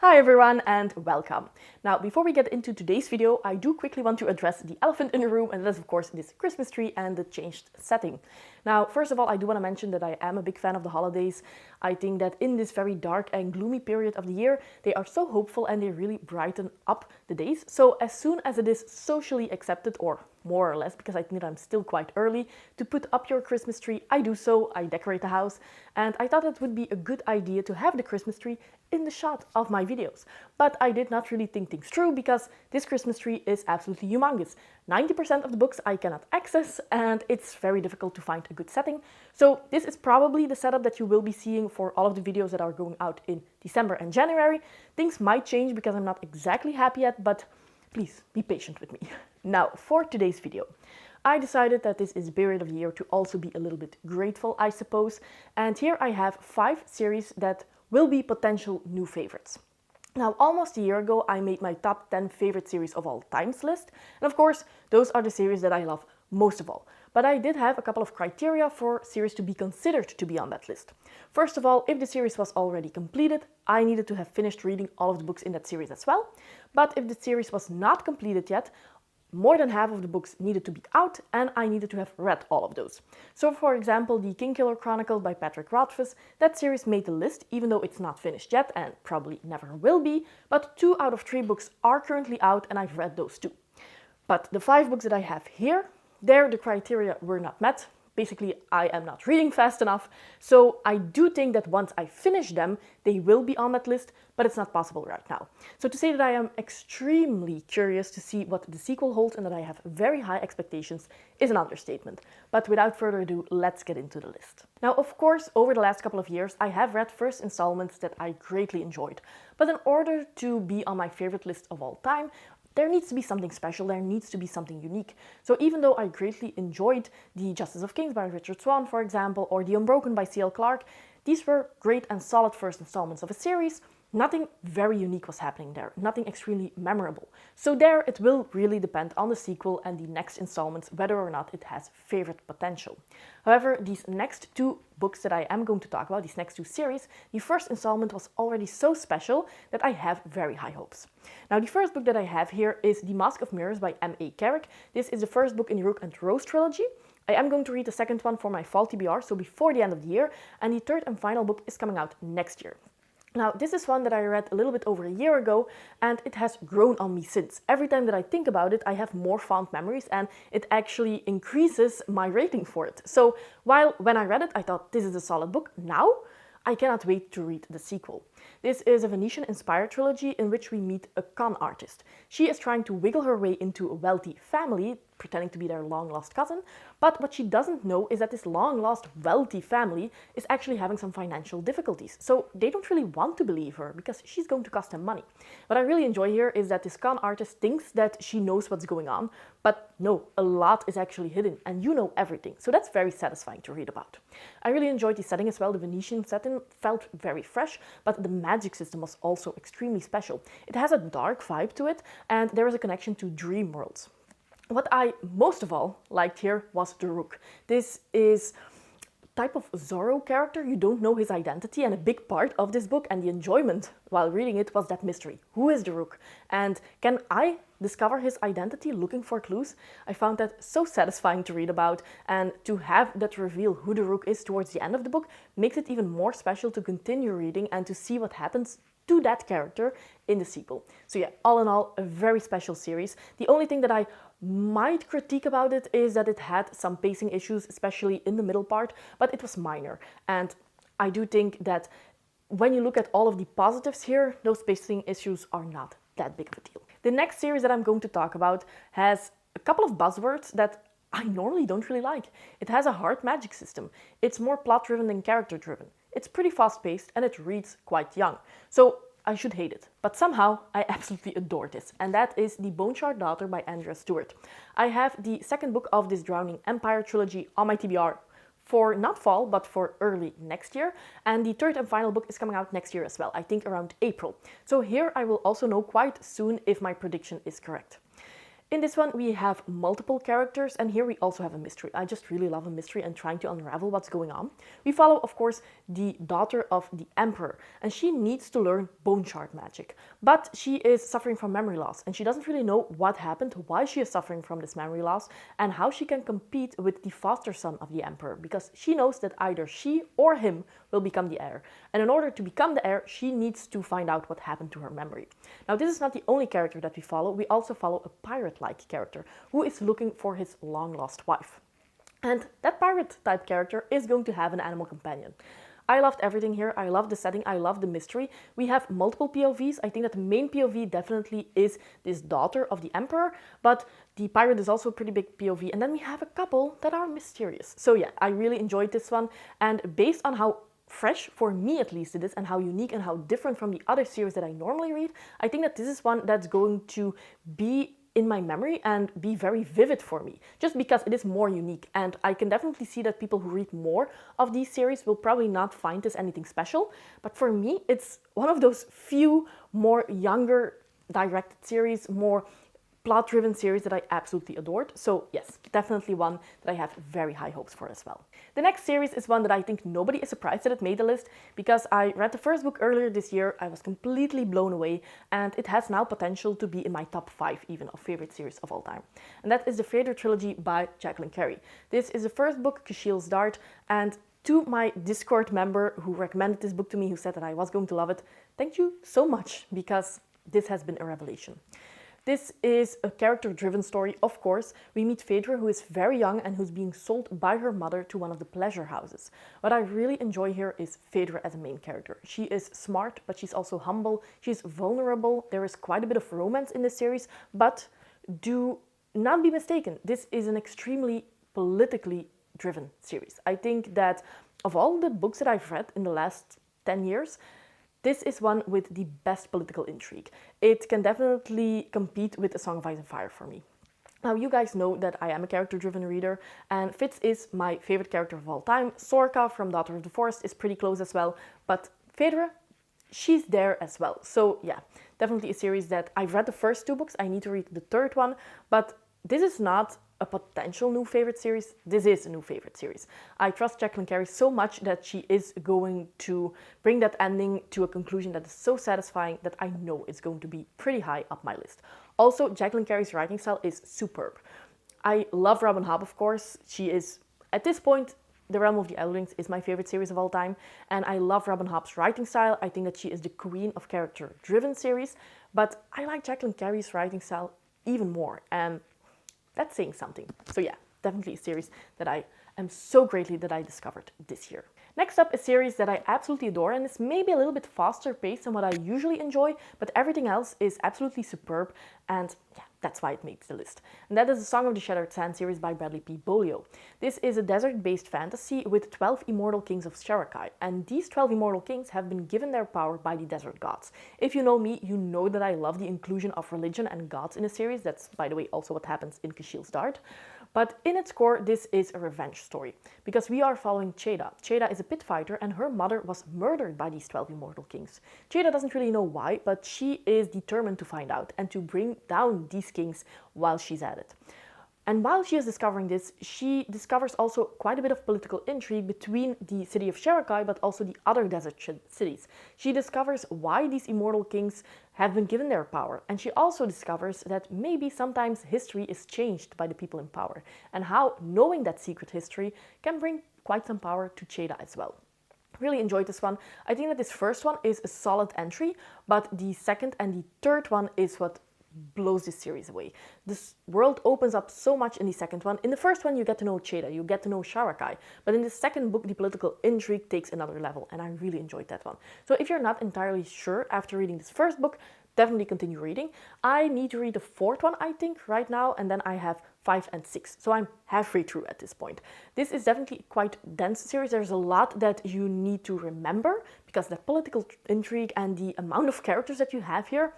Hi everyone and welcome. Now, before we get into today's video, I do quickly want to address the elephant in the room, and that is of course this Christmas tree and the changed setting. Now, first of all, I do want to mention that I am a big fan of the holidays. I think that in this very dark and gloomy period of the year, they are so hopeful and they really brighten up the days. So as soon as it is socially accepted, or more or less, because I think that I'm still quite early, to put up your Christmas tree, I do so. I decorate the house, and I thought it would be a good idea to have the Christmas tree in the shot of my videos. But I did not really think things through because this Christmas tree is absolutely humongous. 90% of the books I cannot access, and it's very difficult to find a good setting. So this is probably the setup that you will be seeing for all of the videos that are going out in December and January. Things might change because I'm not exactly happy yet, but please be patient with me. Now, for today's video, I decided that this is a period of the year to also be a little bit grateful, I suppose. And here I have 5 series that will be potential new favorites. Now, almost a year ago, I made my top 10 favorite series of all times list. And of course, those are the series that I love most of all. But I did have a couple of criteria for series to be considered to be on that list. First of all, if the series was already completed, I needed to have finished reading all of the books in that series as well. But if the series was not completed yet, more than half of the books needed to be out, and I needed to have read all of those. So for example, the Kingkiller Chronicles by Patrick Rothfuss, that series made the list, even though it's not finished yet and probably never will be, but 2 out of 3 books are currently out and I've read those too. But the 5 books that I have here, there the criteria were not met. Basically, I am not reading fast enough, so I do think that once I finish them, they will be on that list, but it's not possible right now. So to say that I am extremely curious to see what the sequel holds and that I have very high expectations is an understatement. But without further ado, let's get into the list. Now, of course, over the last couple of years, I have read first installments that I greatly enjoyed. But in order to be on my favorite list of all time, there needs to be something special, there needs to be something unique. So even though I greatly enjoyed The Justice of Kings by Richard Swan, for example, or The Unbroken by C.L. Clarke, these were great and solid first installments of a series. Nothing very unique was happening there, nothing extremely memorable. So there it will really depend on the sequel and the next installments whether or not it has favorite potential. However, these next 2 books that I am going to talk about, these next 2 series, the first installment was already so special that I have very high hopes. Now, the first book that I have here is The Mask of Mirrors by M.A. Carrick. This is the first book in the Rook and Rose trilogy. I am going to read the second one for my fall TBR, so before the end of the year, and the third and final book is coming out next year. Now, this is one that I read a little bit over a year ago, and it has grown on me since. Every time that I think about it, I have more fond memories, and it actually increases my rating for it. So, while when I read it, I thought this is a solid book, now I cannot wait to read the sequel. This is a Venetian-inspired trilogy in which we meet a con artist. She is trying to wiggle her way into a wealthy family, pretending to be their long-lost cousin, but what she doesn't know is that this long-lost wealthy family is actually having some financial difficulties. So they don't really want to believe her because she's going to cost them money. What I really enjoy here is that this con artist thinks that she knows what's going on, but no, a lot is actually hidden and you know everything. So that's very satisfying to read about. I really enjoyed the setting as well. The Venetian setting felt very fresh, but the magic system was also extremely special. It has a dark vibe to it, and there is a connection to dream worlds. What I most of all liked here was the Rook. This is a type of Zorro character. You don't know his identity, and a big part of this book and the enjoyment while reading it was that mystery. Who is the Rook? And can I discover his identity looking for clues? I found that so satisfying to read about, and to have that reveal who the Rook is towards the end of the book makes it even more special to continue reading and to see what happens to that character in the sequel. So yeah, all in all, a very special series. The only thing that I might critique about it is that it had some pacing issues, especially in the middle part, but it was minor. And I do think that when you look at all of the positives here, those pacing issues are not that big of a deal. The next series that I'm going to talk about has a couple of buzzwords that I normally don't really like. It has a hard magic system. It's more plot-driven than character-driven. It's pretty fast-paced and it reads quite young. So I should hate it, but somehow I absolutely adore this, and that is The Bone Shard Daughter by Andrea Stewart. I have the second book of this Drowning Empire trilogy on my TBR for not fall, but for early next year, and the third and final book is coming out next year as well, I think around April. So here I will also know quite soon if my prediction is correct. In this one, we have multiple characters, and here we also have a mystery. I just really love a mystery and trying to unravel what's going on. We follow, of course, the daughter of the emperor, and she needs to learn bone shard magic. But she is suffering from memory loss, and she doesn't really know what happened, why she is suffering from this memory loss, and how she can compete with the foster son of the emperor, because she knows that either she or him will become the heir. And in order to become the heir, she needs to find out what happened to her memory. Now, this is not the only character that we follow. We also follow a pirate-like character who is looking for his long-lost wife. And that pirate-type character is going to have an animal companion. I loved everything here. I love the setting. I love the mystery. We have multiple POVs. I think that the main POV definitely is this daughter of the emperor, but the pirate is also a pretty big POV. And then we have a couple that are mysterious. So yeah, I really enjoyed this one. And based on how fresh, for me at least, it is, and how unique and how different from the other series that I normally read, I think that this is one that's going to be in my memory and be very vivid for me, just because it is more unique. And I can definitely see that people who read more of these series will probably not find this anything special, but for me it's one of those few more younger directed series, more plot-driven series that I absolutely adored. So yes, definitely one that I have very high hopes for as well. The next series is one that I think nobody is surprised that it made the list, because I read the first book earlier this year. I was completely blown away, and it has now potential to be in my top 5 even of favorite series of all time. And that is the Phaedra trilogy by Jacqueline Carey. This is the first book, Cashil's Dart, and to my Discord member who recommended this book to me, who said that I was going to love it, thank you so much, because this has been a revelation. This is a character-driven story, of course. We meet Phaedra, who is very young and who's being sold by her mother to one of the pleasure houses. What I really enjoy here is Phaedra as a main character. She is smart, but she's also humble. She's vulnerable. There is quite a bit of romance in this series, but do not be mistaken. This is an extremely politically driven series. I think that of all the books that I've read in the last 10 years, this is one with the best political intrigue. It can definitely compete with A Song of Ice and Fire for me. Now, you guys know that I am a character-driven reader, and Fitz is my favorite character of all time. Sorka from Daughter of the Forest is pretty close as well, but Phaedra, she's there as well. So yeah, definitely a series that I've read the first 2 books. I need to read the 3rd one, but this is not a potential new favorite series. This is a new favorite series. I trust Jacqueline Carey so much that she is going to bring that ending to a conclusion that is so satisfying that I know it's going to be pretty high up my list. Also, Jacqueline Carey's writing style is superb. I love Robin Hobb, of course. She is, at this point, The Realm of the Elderlings is my favorite series of all time, and I love Robin Hobb's writing style. I think that she is the queen of character-driven series, but I like Jacqueline Carey's writing style even more, and that's saying something. So yeah, definitely a series that I am so greatly that I discovered this year. Next up, a series that I absolutely adore, and is maybe a little bit faster paced than what I usually enjoy, but everything else is absolutely superb, and yeah, that's why it makes the list. And that is the Song of the Shattered Sand series by Bradley P. Bolio. This is a desert-based fantasy with 12 immortal kings of Sharakai, and these 12 immortal kings have been given their power by the desert gods. If you know me, you know that I love the inclusion of religion and gods in a series. That's, by the way, also what happens in Cashil's Dart. But in its core, this is a revenge story, because we are following Cheda. Cheda is a pit fighter, and her mother was murdered by these 12 immortal kings. Cheda doesn't really know why, but she is determined to find out and to bring down these kings while she's at it. And while she is discovering this, she discovers also quite a bit of political intrigue between the city of Sharakai, but also the other desert cities. She discovers why these immortal kings have been given their power, and she also discovers that maybe sometimes history is changed by the people in power, and how knowing that secret history can bring quite some power to Cheda as well. Really enjoyed this one. I think that this first one is a solid entry, but the second and the third one is what blows this series away. This world opens up so much in the second one. In the first one, you get to know Cheda, you get to know Sharakai, but in the second book, the political intrigue takes another level, and I really enjoyed that one. So if you're not entirely sure after reading this first book, definitely continue reading. I need to read the fourth one, I think, right now, and then I have 5 and 6, so I'm halfway through at this point. This is definitely quite dense series. There's a lot that you need to remember, because the political intrigue and the amount of characters that you have here,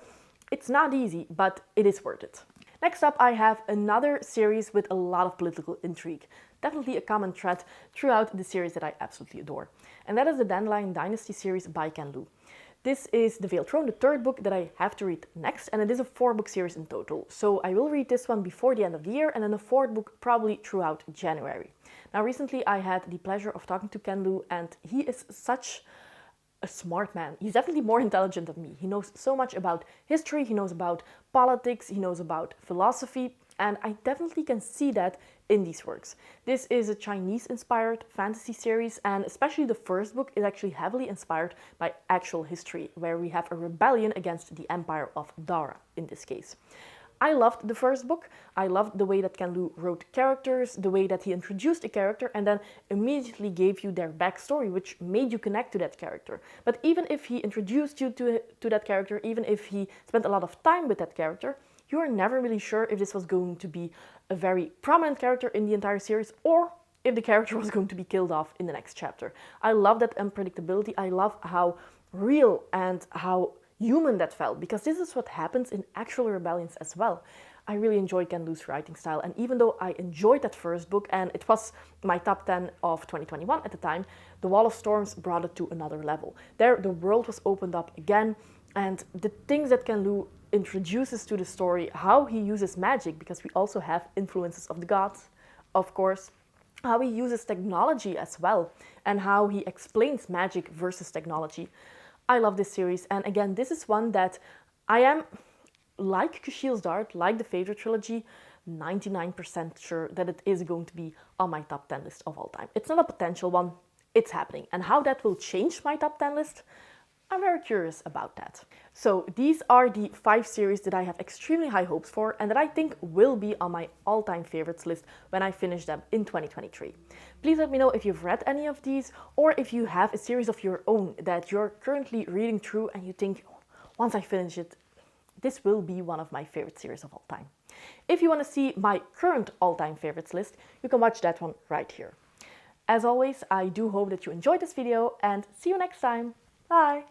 it's not easy, but it is worth it. Next up, I have another series with a lot of political intrigue. Definitely a common thread throughout the series that I absolutely adore. And that is the Dandelion Dynasty series by Ken Liu. This is The Veiled Throne, the third book that I have to read next, and it is a 4-book series in total. So I will read this one before the end of the year, and then the fourth book probably throughout January. Now, recently I had the pleasure of talking to Ken Liu, and he is such a smart man. He's definitely more intelligent than me. He knows so much about history, he knows about politics, he knows about philosophy, and I definitely can see that in these works. This is a Chinese-inspired fantasy series, and especially the first book is actually heavily inspired by actual history, where we have a rebellion against the Empire of Dara in this case. I loved the first book. I loved the way that Ken Liu wrote characters, the way that he introduced a character and then immediately gave you their backstory, which made you connect to that character. But even if he introduced you to that character, even if he spent a lot of time with that character, you are never really sure if this was going to be a very prominent character in the entire series or if the character was going to be killed off in the next chapter. I love that unpredictability. I love how real and how human that felt, because this is what happens in actual rebellions as well. I really enjoyed Ken Liu's writing style, and even though I enjoyed that first book, and it was my top 10 of 2021 at the time, The Wall of Storms brought it to another level. There, the world was opened up again, and the things that Ken Liu introduces to the story, how he uses magic, because we also have influences of the gods, of course, how he uses technology as well, and how he explains magic versus technology. I love this series, and again, this is one that I am, like Kushiel's Dart, like the Favorite Trilogy, 99% sure that it is going to be on my top 10 list of all time. It's not a potential one, it's happening. And how that will change my top 10 list, I'm very curious about that. So these are the 5 series that I have extremely high hopes for and that I think will be on my all-time favorites list when I finish them in 2023. Please let me know if you've read any of these or if you have a series of your own that you're currently reading through and you think, once I finish it, this will be one of my favorite series of all time. If you want to see my current all-time favorites list, you can watch that one right here. As always, I do hope that you enjoyed this video and see you next time. Bye!